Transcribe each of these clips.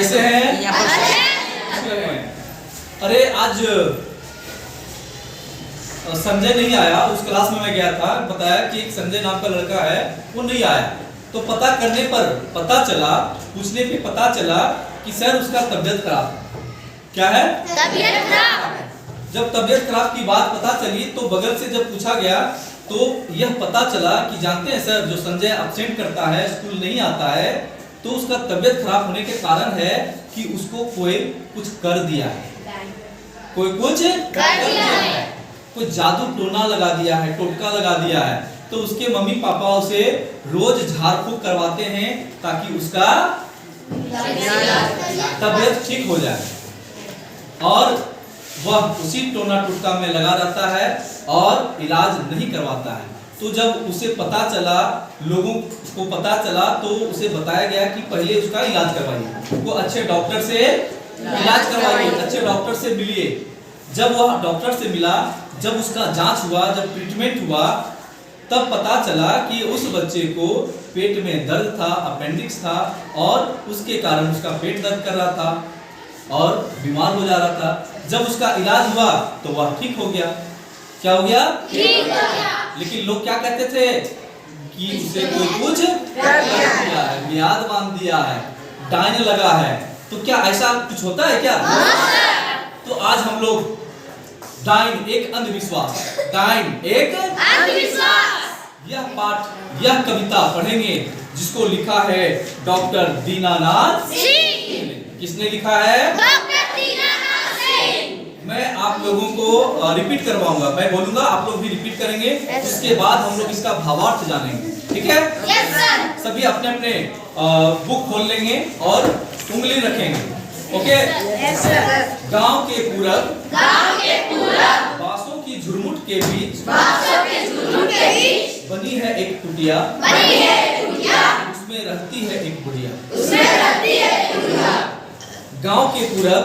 कैसे हैं? अरे आज संजय नहीं आया, उस क्लास में मैं गया था, बताया कि एक संजय नाम का लड़का है, वो नहीं आया। तो पता करने पर पता चला, पूछने पे पता चला कि सर उसका तबीयत खराब। क्या है? तबीयत खराब। जब तबीयत खराब की बात पता चली तो बगल से जब पूछा गया तो यह पता चला कि जानते हैं सर, जो संजय एब्सेंट करता है, स्कूल नहीं आता है, तो उसका तबीयत खराब होने के कारण है कि उसको कोई कुछ कर दिया है, कोई कुछ कर दिया है, कोई जादू टोना लगा दिया है, टोटका लगा दिया है। तो उसके मम्मी पापा उसे रोज झाड़ फूक करवाते हैं ताकि उसका तबीयत ठीक हो जाए, और वह उसी टोना टोटका में लगा रहता है और इलाज नहीं करवाता है। तो जब उसे पता चला, लोगों को पता चला, तो उसे बताया गया कि पहले उसका इलाज करवाइए, वो अच्छे डॉक्टर से इलाज करवाइए, अच्छे डॉक्टर से मिलिए। जब वह डॉक्टर से मिला, जब उसका जांच हुआ, जब ट्रीटमेंट हुआ, तब पता चला कि उस बच्चे को पेट में दर्द था, अपेंडिक्स था, और उसके कारण उसका पेट दर्द कर रहा था और बीमार हो जा रहा था। जब उसका इलाज हुआ तो वह ठीक हो गया। क्या हो गया? ठीक हो गया। लेकिन लोग क्या कहते थे कि उसे कोई कुछ कर दिया है, मियाद बांध दिया है, डायन लगा है। तो क्या ऐसा कुछ होता है क्या? तो आज हम लोग डायन एक अंधविश्वास, डायन एक अंधविश्वास, यह पाठ, यह कविता पढ़ेंगे जिसको लिखा है डॉक्टर दीनानाथ सिंह। किसने लिखा है? डॉक्टर दीनानाथ सिंह। मैं आप लोगों को रिपीट करवाऊंगा, मैं बोलूंगा, आप लोग भी रिपीट करेंगे, उसके बाद हम लोग इसका भावार्थ जानेंगे। ठीक है? Yes sir. सभी अपने अपने बुक खोल लेंगे और उंगली रखेंगे। ओके? Yes sir. गांव के पूरब बांसों की झुरमुट के बीच बनी है एक कुटिया, उसमें रहती है एक बुढ़िया। गांव के पूरब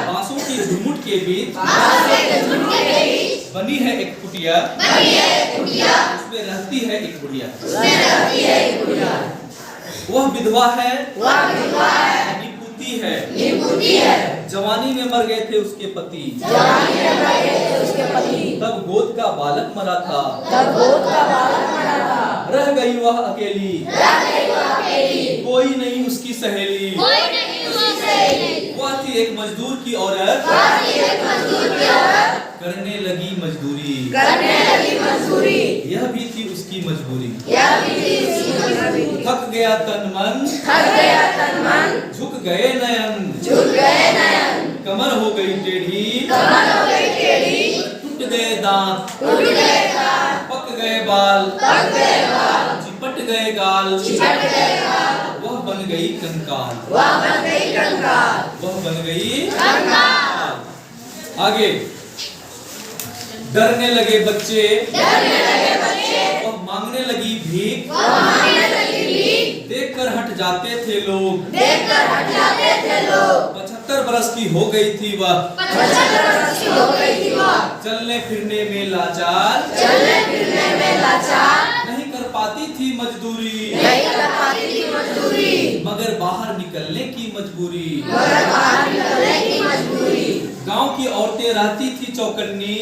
बांसों की झुरमुट के बीच बनी है एक कुटिया, उसमें रहती है एक बुढ़िया। वह विधवा है, निपुती है, जवानी में मर गए थे उसके पति, तब गोद का बालक मरा था, रह गई वह अकेली, कोई नहीं उसकी सहेली। वह थी एक मजदूर की औरत, करने लगी मजदूरी, यह भी थी उसकी मजबूरी। थक गया तन मन, झुक गए नयन, कमर हो गई टेढ़ी, टूट गए दांत, पक गए बाल, चिपट गए गाल, वह बन गई कंकाल, वह बन गई कंकाल। आगे, डरने लगे बच्चे, वह मांगने लगी भीख, देखकर हट जाते थे लोग, 75 बरस की हो गई थी वह, चलने फिरने में लाचार, नहीं कर पाती थी मजदूरी, मगर बाहर निकलने की मजबूरी। गांव की औरतें रहती थी चौकन्नी,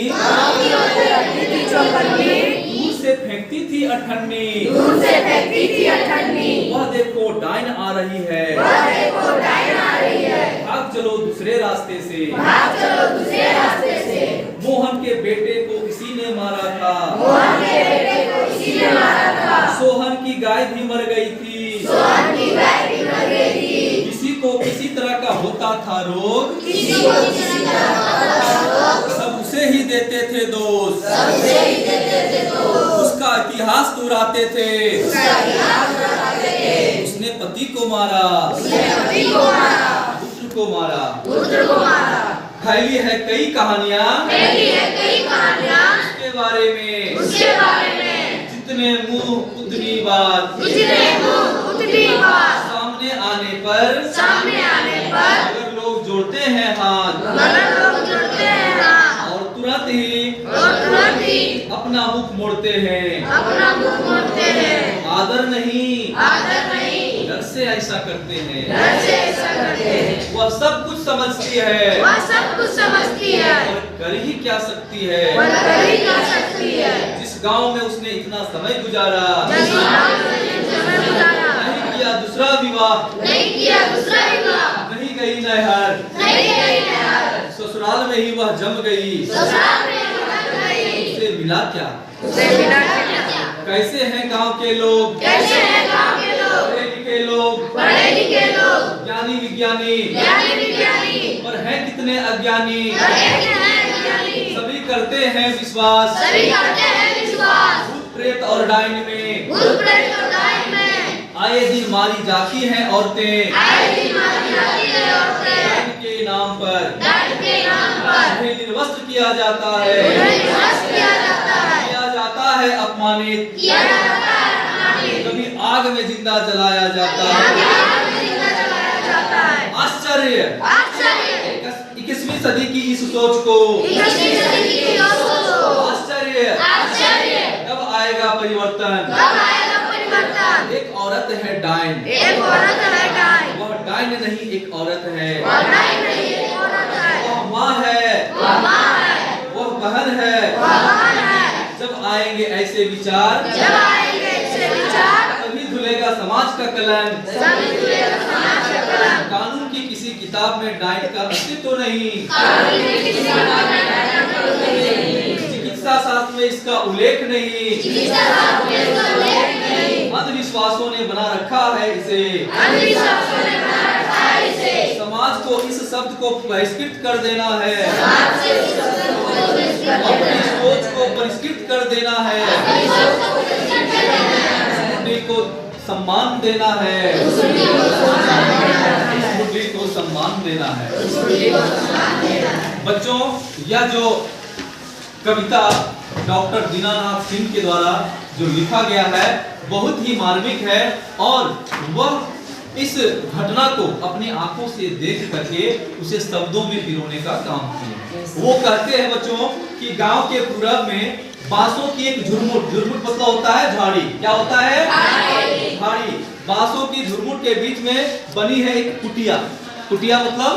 दूर से फेंकती थी अठन्नी, वह देखो डायन आ रही है, भाग चलो दूसरे रास्ते से, मोहन के बेटे को किसी ने मारा था, सोहन की गाय भी मर गई थी, किसी को किसी तरह का होता था रोग, सब उसे ही देते थे दोष, उसका इतिहास दोहराते थे, उसने पति को मारा, पुत्र को मारा। फैली है कई कहानियाँ उसके बारे में, जितने मुंह उतनी बात, सामने आने पर अगर लोग जोड़ते हैं हाथ, और तुरंत ही अपना मुख मोड़ते हैं, आदर नहीं डर से ऐसा करते हैं, डर से ऐसा करते हैं। वह सब कुछ समझती है वह सब कुछ समझती है और कर ही क्या सकती है। और कर ही क्या सकती है। जिस गांव में उसने इतना समय गुजारा, जिस गाँव में उसने समय गुजारा, नहीं किया दूसरा विवाह, नहीं किया दूसरा विवाह, नहीं गई नहर, नहीं गई नहर, ससुराल में ही वह जम गई, ससुराल में ही बन गई। उसे मिला क्या? उसे बिना क्या? कैसे हैं गांव के लोग, कैसे हैं गाँव के लोग, पढ़े लिखे लोग, पढ़े लिखे लोग, ज्ञानी विज्ञानी, ज्ञानी विज्ञानी, पर हैं कितने अज्ञानी। पर एक हैं अज्ञानी। सभी करते हैं विश्वास, सभी करते हैं विश्वास, भूत प्रेत और डाइन में, भूत प्रेत और डाइन में। आए दिन मारी जाती हैं औरतें, आए दिन मारी जाती है औरतें, डाइन के नाम पर, डाइन के नाम पर उन्हें निर्वस्त्र किया जाता है, उन्हें विनाश किया जाता है, किया जाता है अपमानित, किया जाता है अपमानित, कभी आग में जिंदा जलाया जाता आगे है। आग में जिंदा जलाया जाता है। आश्चर्य, आश्चर्य, 21वीं सदी की इस सोच को, 21वीं सदी की सोच, आश्चर्य, आश्चर्य, कब आएगा परिवर्तन। कब आएगा परिवर्तन। एक औरत है डाइन, एक औरत है डाइन, वह डाइन नहीं एक औरत है, वह डाइन नहीं एक औरत है, वह माँ है, वह माँ है, वह बहन है। वह बहन है। जब आएंगे ऐसे विचार, जब आएंगे ऐसे विचार, तभी धुलेगा समाज का कलंक। सभी धुलेगा समाज का कलंक। कानून की किसी किताब में डाइन का अस्तित्व नहीं, कानून में किसी का नहीं, चिकित्सा शास्त्र में इसका उल्लेख नहीं, चिकित्सा शास्त्र में इसका उल्लेख नहीं, अंधविश्वासों ने बना रखा है इसे। अंधविश्वासों ने बना रखा है इसे। समाज को इस शब्द को बहिष्कृत कर देना है, समाज से इस शब्द को बहिष्कृत कर अपनी देना है, सोच को बहिष्कृत कर देना है, अपनी सोच को बहिष्कृत कर देना है, बुद्धि को सम्मान देना है, उस बुद्धि को सम्मान देना है, बुद्धि को सम्मान देना है। उस बुद्धि को सम्मान देना है। बच्चों, यह जो कविता डॉक्टर दीनानाथ सिंह के द्वारा जो लिखा गया है बहुत ही मार्मिक है और वह इस घटना को अपनी आंखों से देख करके उसे शब्दों में पिरोने का काम किया। वो कहते हैं बच्चों कि गांव के पूरब में बांसों की एक झुरमुट, झुरमुट मतलब होता है झाड़ी, क्या होता है? झाड़ी। बांसों की झुरमुट के बीच में बनी है एक कुटिया। कुटिया मतलब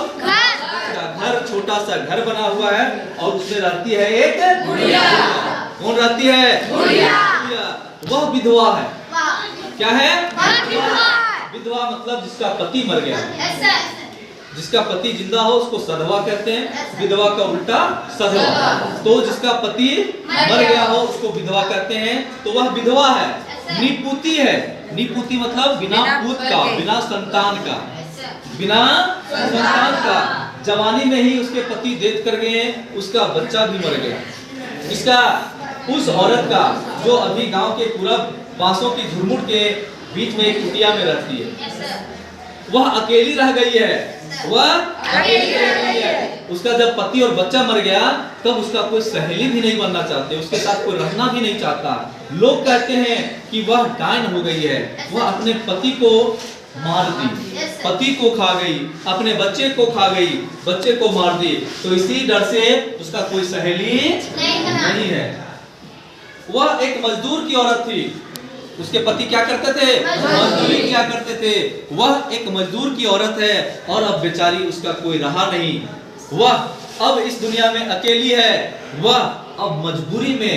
घर, छोटा सा घर बना हुआ है और उसमें रहती है एक गुड़िया। कौन रहती है? गुड़िया। वह विधवा है। क्या है? विधवा। विधवा मतलब जिसका पति मर गया, ऐसा जिसका पति जिंदा हो उसको सधवा कहते हैं, विधवा का उल्टा सधवा। तो जिसका पति मर गया हो उसको विधवा कहते हैं, तो वह विधवा है। निपुति है, निपुति मतलब बिना पुत्र का, बिना संतान का, बिना संतान का। जवानी में ही उसके पति डेथ कर गए, उसका बच्चा भी मर गया। इसका उस औरत का जो अभी गांव के पूरब बांसों की झुरमुट के बीच में एक कुटिया में रहती है, वह अकेली रह गई है, वह अकेली रह गई है। उसका जब पति और बच्चा मर गया तब उसका कोई सहेली भी नहीं बनना चाहते, उसके साथ कोई रहना भी नहीं चाहता। लोग कहते हैं कि वह डायन हो गई है, वह अपने पति को मार दी, पति को खा गई, अपने बच्चे को खा गई, बच्चे को मार दी। तो इसी डर से उसका कोई सहेली नहीं है। वह एक मजदूर की औरत थी, उसके पति क्या करते थे? मजदूरी किया करते थे। वह एक मजदूर की औरत है और अब बेचारी उसका कोई रहा नहीं, वह अब इस दुनिया में अकेली है। वह अब मजबूरी में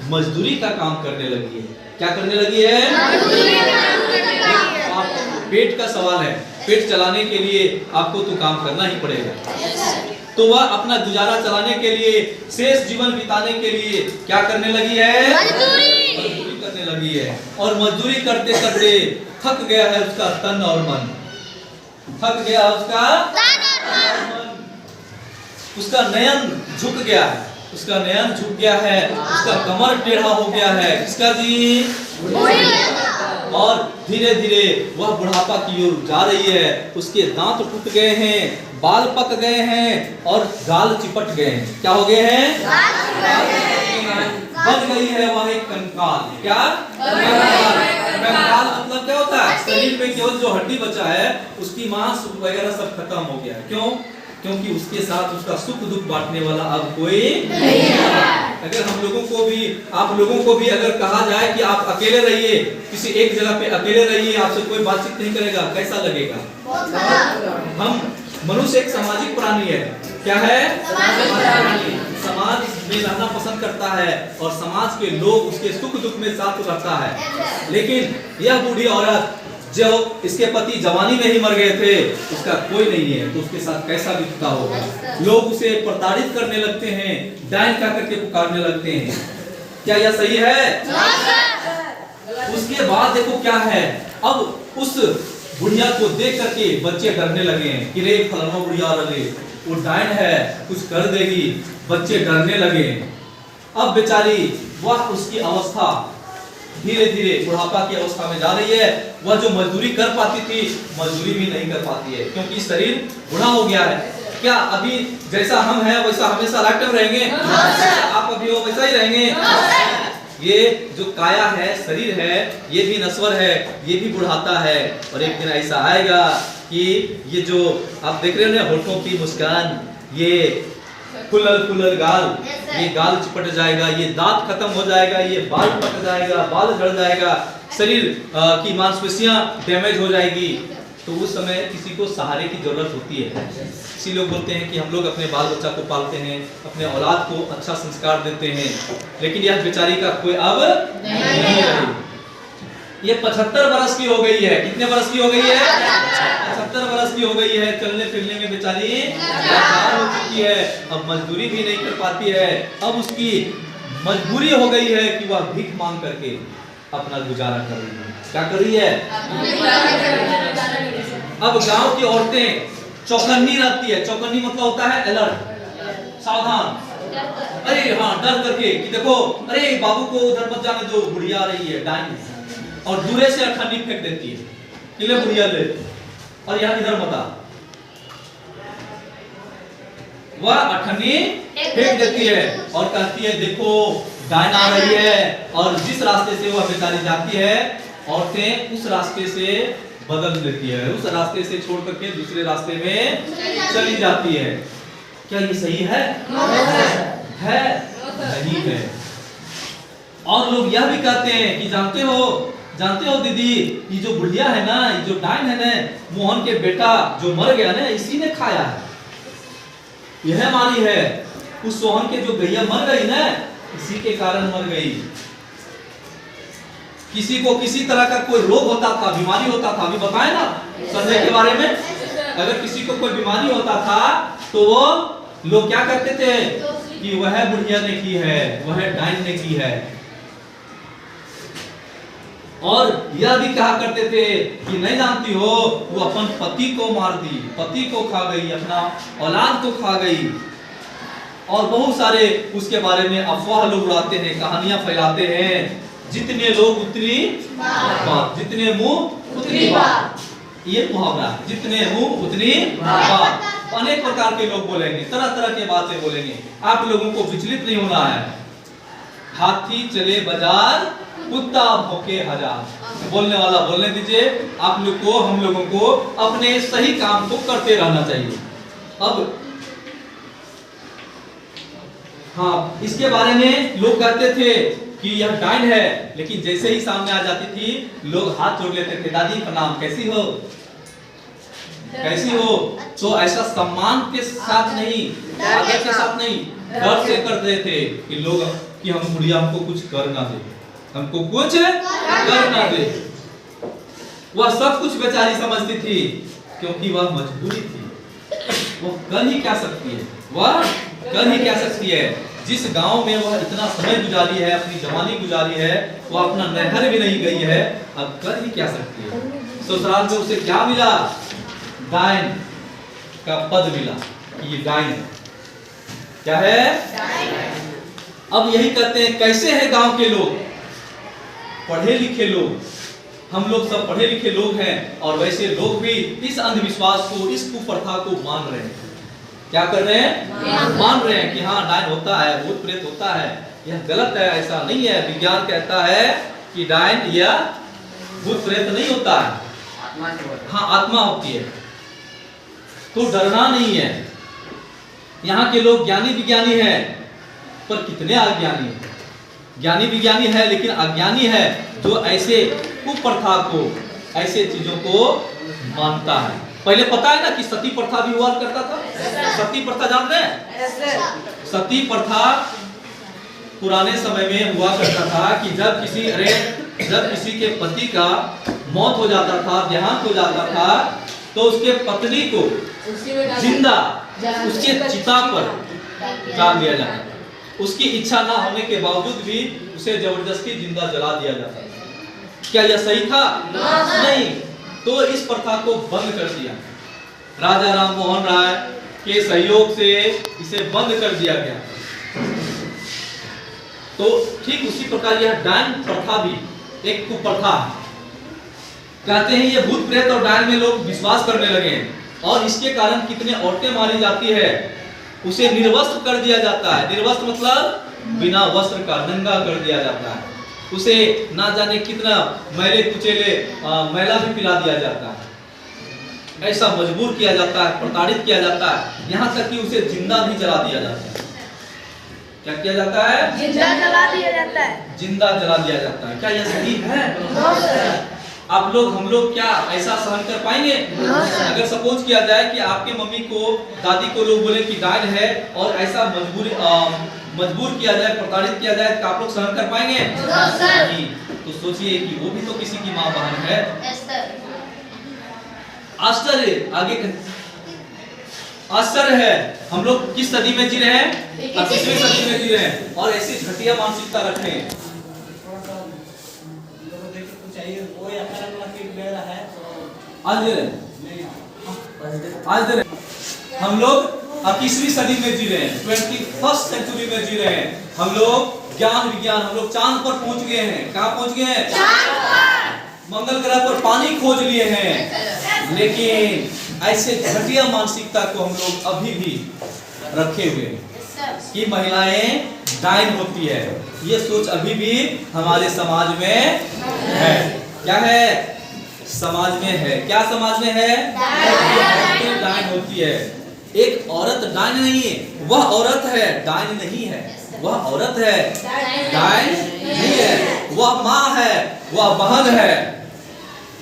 मजदूरी का काम करने लगी है। क्या करने लगी है? पेट का सवाल है, पेट चलाने के लिए आपको तो काम करना ही पड़ेगा। तो वह अपना गुजारा चलाने के लिए, शेष जीवन बिताने के लिए क्या करने लगी है? मजदूरी करने लगी है। और मजदूरी करते करते थक गया है उसका तन और मन, थक गया उसका तन और मन। उसका नयन झुक गया है, उसका नयन झुक गया है, उसका कमर टेढ़ा हो गया है। किसका जी? और धीरे धीरे वह बुढ़ापा की ओर जा रही है। उसके दांत टूट गए हैं, बाल पक गए हैं और गाल चिपट गए हैं। क्या हो गए हैं? बन गई है वह एक कंकाल। क्या? कंकाल मतलब क्या होता है? शरीर में केवल जो हड्डी बचा है उसकी मांस वगैरह सब खत्म हो गया है। क्यों? क्योंकि उसके साथ उसका सुख दुख बांटने वाला अब कोई नहीं है। अगर हम लोगों को भी, आप लोगों को भी अगर कहा जाए कि आप अकेले रहिए, किसी एक जगह पे अकेले रहिए, आपसे कोई बातचीत नहीं करेगा, कैसा लगेगा? हम मनुष्य एक सामाजिक प्राणी है। क्या है? सामाजिक प्राणी। समाज में रहना पसंद करता है और समाज के लोग उसके सुख दुख में साथ रहता है। लेकिन यह बूढ़ी औरत, जो इसके पति जवानी में ही मर गए थे, उसका कोई नहीं है, तो उसके साथ कैसा बीतता होगा? लोग उसे प्रताड़ित करने लगते हैं, डायन कह करके पुकारने लगते हैं। क्या यह सही है? उसके बाद देखो क्या है, अब उस बुढ़िया को देख करके बच्चे डरने लगे हैं कि रे फलाना बुढ़िया रहे, वो डायन है, कुछ कर देगी। बच्चे डरने लगे। अब बेचारी वह उसकी अवस्था धीरे धीरे बुढ़ापा की अवस्था में जा रही है। वह जो मजदूरी कर पाती थी, मजदूरी भी नहीं कर पाती है, क्योंकि शरीर बूढ़ा हो गया है। क्या अभी जैसा हम हैं वैसा हमेशा लाइफ रहेंगे? आप अभी हो वैसा ही रहेंगे? ये जो काया है, शरीर है, ये भी नश्वर है, ये भी बुढ़ाता है। और एक दिन ऐसा आएगा कि ये जो आप देख रहे हो ना, होठों की मुस्कान, ये फुलल गाल, ये गाल चिपट जाएगा, ये दांत खत्म हो जाएगा, ये बाल पट जाएगा, बाल झड़ जाएगा, शरीर की मांसपेशियां डैमेज हो जाएगी। तो उस समय किसी को सहारे की जरूरत होती है। इसी लोग बोलते हैं कि हम लोग अपने बाल बच्चा को पालते हैं, अपने औलाद को अच्छा संस्कार देते हैं, लेकिन यह बेचारी का कोई अब नहीं रही। ये 75 वर्ष की हो गई है। कितने वर्ष की हो गई है? 75 वर्ष की हो गई है। चलने फिरने में बेचारी लाचार हो चुकी है। अब मजदूरी भी नहीं कर पाती है। अब उसकी मजबूरी हो गई है कि वह भीख मांग करके अपना गुजारा कर रही है। क्या कर रही है? अब गांव की औरतें चौकन्नी रहती है। चौकन्नी मतलब होता है अलर्ट, सावधान। अरे हाँ, डर करके कि देखो, अरे बाबू को उधर मत जाने दो, बुढ़िया आ रही है, डायन। और दूरे से अठन्नी फेंक देती है कि ले बुढ़िया ले, और यहाँ इधर मत आ। वह अठन्नी फेंक देती है और कहती है देखो डायन आ रही है। और जिस रास्ते से वह बेचारी जाती है, औरतें उस रास्ते से बदल देती है, उस रास्ते से छोड़ करके दूसरे रास्ते में चली जाती है। क्या ये सही है? है नहीं है। और लोग यह भी कहते हैं कि जानते हो दीदी, ये जो बुढ़िया है ना, ये जो डायन है ना, मोहन के बेटा जो मर गया ना, इसी ने खाया है, यह मारी है। उस सोहन के जो गैया मर गई ना, इसी के कारण मर गई। किसी को किसी तरह का कोई रोग होता था, बीमारी होता था, अभी बताए ना संजय के बारे में, अगर किसी को कोई बीमारी होता था तो वो लोग क्या करते थे कि वह बुढ़िया ने की है, वह डायन ने की है। और यह भी कहा करते थे कि नहीं जानती हो, वो अपन पति को मार दी, पति को खा गई, अपना औलाद को खा गई। और बहुत सारे उसके बारे में अफवाह लोग उड़ाते हैं, कहानियां फैलाते हैं। जितने लोग उतनी बात, जितने मुंह उतनी बात, ये मुहावरा, जितने मुंह उतनी बात। अनेक प्रकार के लोग बोलेंगे, तरह तरह की बातें बोलेंगे। आप लोगों को विचलित नहीं होना है। हाथी चले बाजार, कुत्ता भौंके हजार। बोलने वाला बोलने दीजिए। आप लोग को, हम लोगों को अपने सही काम को करते रहना चाहिए। अब हाँ, इसके बारे में लोग कहते थे कि यह डायन है, लेकिन जैसे ही सामने आ जाती थी लोग हाथ जोड़ लेते थे, दादी प्रणाम, कैसी हो, कैसी हो। तो ऐसा सम्मान के साथ नहीं, आदर के साथ नहीं, डर से करते थे कि लोग कि हम बुढ़िया हमको कुछ कर ना दे, हमको कुछ कर ना दे। वह सब कुछ बेचारी समझती थी, क्योंकि वह मजबूरी थी। वह कर ही क्या सकती है, वह कर ही क्या सकती है। जिस गांव में वह इतना समय गुजारी है, अपनी जवानी गुजारी है, वह अपना नहर भी नहीं गई है, अब कर ही क्या सकती है। ससुराल में उसे क्या मिला? डायन का पद मिला कि ये डायन है। क्या है? अब यही कहते हैं, कैसे हैं गांव के लोग, पढ़े लिखे लोग, हम लोग सब पढ़े लिखे लोग हैं, और वैसे लोग भी इस अंधविश्वास को, इस कुप्रथा को मान रहे हैं। क्या कर रहे हैं? मान रहे हैं कि हाँ डायन होता है, भूत प्रेत होता है। यह गलत है, ऐसा नहीं है। विज्ञान कहता है कि डायन या भूत प्रेत नहीं होता है, हाँ आत्मा होती है। तो डरना नहीं है, यहाँ के लोग ज्ञानी विज्ञानी है, पर कितने अज्ञानी है। ज्ञानी विज्ञानी है लेकिन अज्ञानी है, जो ऐसे कुप्रथा को, ऐसे चीजों को मानता है। पहले पता है ना कि सती प्रथा भी हुआ करता था। सती प्रथा जानते हैं? सती प्रथा पुराने समय में हुआ करता था कि जब किसी के पति का मौत हो जाता था, देहांत हो जाता था, तो उसके पत्नी को जिंदा उसके चिता पर डाल दिया जाता था। उसकी इच्छा ना होने के बावजूद भी उसे जबरदस्ती जिंदा जला दिया जाता था। क्या यह सही था? नहीं। तो इस प्रथा को बंद कर दिया। राजा राम मोहन राय के सहयोग से इसे बंद कर दिया गया। तो ठीक उसी प्रकार यह डायन प्रथा भी एक कुप्रथा है। कहते हैं ये भूत प्रेत और डायन में लोग विश्वास करने लगे हैं, और इसके कारण कितने औरतें मारी जाती है। उसे निर्वस्त्र कर दिया जाता है। निर्वस्त्र मतलब बिना वस्त्र का, नंगा कर दिया जाता है। उसे ना जाने कितना मैले कुचेले मैला भी पिला दिया जाता है। ऐसा मजबूर किया जाता है, प्रताड़ित किया जाता है, यहाँ तक कि उसे जिंदा भी जला दिया जाता है। क्या किया जाता है? जिंदा जला दिया जाता है। जिंदा जला दिया जाता है। क्या यह सही है? आप लोग, हम लोग क्या ऐसा सहन कर पाएंगे? अगर सपोज किया जाए कि आपके मम्मी को, दादी को लोग बोले कि डायन है, और ऐसा मजबूर किया जाए, प्रताड़ित किया जाए, तो आप लोग सहन कर पाएंगे? नहीं। तो सोचिए कि वो भी तो किसी की माँ बहन है। आश्चर्य, आगे आश्चर्य है, हम लोग किस सदी में जी रहे हैं? 21वीं सदी में जी रहे हैं, और ऐसी घटिया मानसिकता रखते हैं। आज दे रहे हम लोग 21वीं सदी में जी रहे हैं, 21st सेंचुरी में जी रहे हैं। हम लोग ज्ञान विज्ञान, हम लोग चांद पर पहुंच गए हैं। कहाँ पहुंच गए हैं? चांद पर। मंगल ग्रह पर पानी खोज लिए हैं, लेकिन ऐसे घटिया मानसिकता को हम लोग अभी भी रखे हुए हैं कि महिलाएं डायन होती है। ये सोच अभी भी हमारे समाज में है। क्या है? समाज में है। क्या समाज में है? डायन होती है। एक औरत डायन नहीं है, वह औरत है, डायन नहीं है। वह औरत है, डायन नहीं है। वह माँ है, वह बहन है।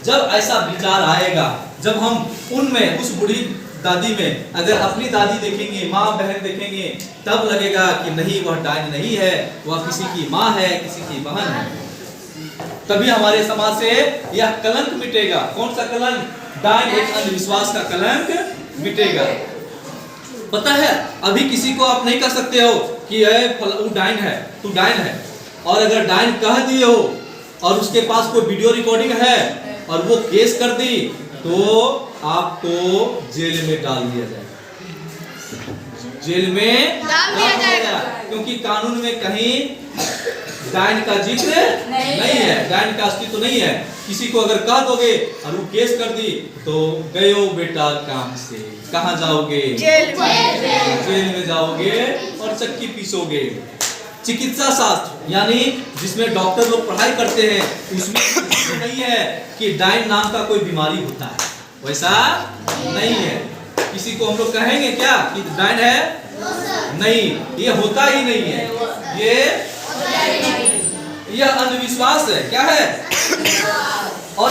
जब ऐसा विचार आएगा, जब हम उनमें, उस बूढ़ी दादी में अगर अपनी दादी देखेंगे, माँ बहन देखेंगे, तब लगेगा कि नहीं, वह डायन नहीं है, वह किसी की माँ है, किसी की बहन है। तभी हमारे समाज से यह कलंक मिटेगा। कौन सा कलंक? डायन, एक अंधविश्वास का कलंक मिटेगा। पता है, अभी किसी को आप नहीं कह सकते हो कि तू डायन है, तू डायन है। और अगर डायन कह दिए हो और उसके पास कोई वीडियो रिकॉर्डिंग है और वो केस कर दी, तो आपको जेल में डाल दिया जाएगा। जेल में डाल दिया जाएगा, क्योंकि कानून में कहीं डायन का जिक्र नहीं है, डायन का अस्तित्व नहीं है। किसी को अगर कह दोगे और वो केस कर दी, तो गयो बेटा काम से। कहाँ जाओगे? जेल में जाओगे और चक्की पीसोगे। चिकित्सा शास्त्र यानी जिसमें डॉक्टर लोग पढ़ाई करते हैं, उसमें नहीं है कि डायन नाम का कोई बीमारी होता है, वैसा नहीं है। किसी को हम लोग कहेंगे क्या कि डायन है? नहीं, ये होता ही नहीं है। यह अंधविश्वास है। क्या है? और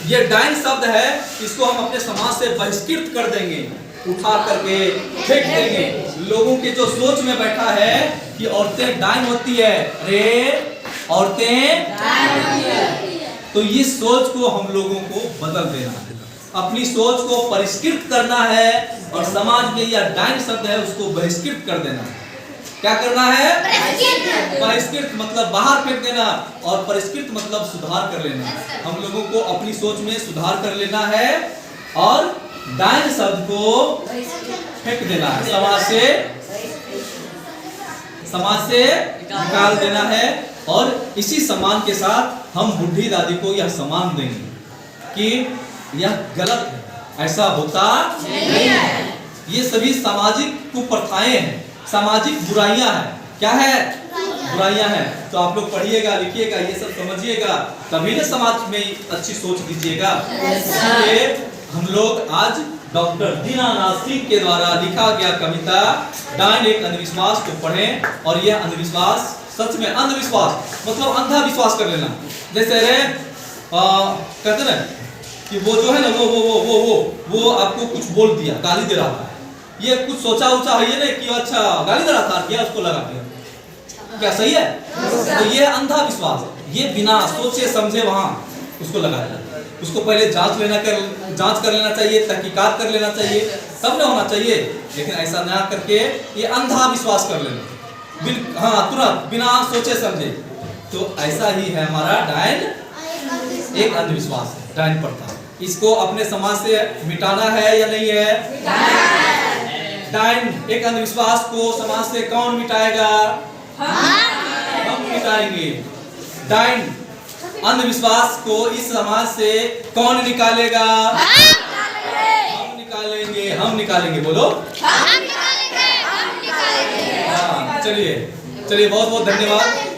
ये डायन शब्द है, इसको हम अपने समाज से बहिष्कृत कर देंगे, उठा करके फेंक देंगे। लोगों के जो सोच में बैठा है कि औरतें डायन होती है, अरे औरतें डायन होती है, तो इस सोच को हम लोगों को बदल देना है, अपनी सोच को परिष्कृत करना है, और समाज में यह डायन शब्द है उसको बहिष्कृत कर देना है। क्या करना है? परिष्कृत मतलब बाहर फेंक देना, और परिष्कृत मतलब सुधार कर लेना। हम लोगों को अपनी सोच में सुधार कर लेना है, और डायन शब्द को फेंक देना है, समाज से निकाल देना है। और इसी सम्मान के साथ हम बुढ़ी दादी को यह सम्मान देंगे कि यह गलत है, ऐसा होता नहीं है। ये सभी सामाजिक कुप्रथाएं हैं, सामाजिक बुराइयां हैं। क्या है? बुराइयां हैं। तो आप लोग पढ़िएगा, लिखिएगा, ये सब समझिएगा, तभी ना समाज में अच्छी सोच दीजिएगा। इसलिए हम लोग आज डॉक्टर दीनानाथ सिंह के द्वारा लिखा गया कविता डायन एक अंधविश्वास को पढ़ें। और यह अंधविश्वास सच में अंधविश्वास मतलब अंधा विश्वास कर लेना। जैसे रे कहते ना कि वो जो है ना वो आपको कुछ बोल दिया, गाली दे रहा था, ये कुछ सोचा उचा है ये नहीं कि अच्छा गाली दे रहा था क्या उसको लगा दिया, क्या सही है? तो ये अंधा विश्वास, ये बिना सोचे समझे वहां उसको लगा दिया। उसको पहले जांच कर लेना चाहिए, तहकीकात कर लेना चाहिए, तब ना होना चाहिए। लेकिन ऐसा ना करके ये अंधा विश्वास कर लेना, तुरंत बिना सोचे समझे। तो ऐसा ही है हमारा डायन एक अंधविश्वास है, डायन प्रथा। इसको अपने समाज से मिटाना है या नहीं है? डायन एक अंधविश्वास को समाज से कौन मिटाएगा? हम मिटाएंगे। डायन अंधविश्वास को इस समाज से कौन निकालेगा? हम निकालेंगे। बोलो चलिए बहुत बहुत धन्यवाद।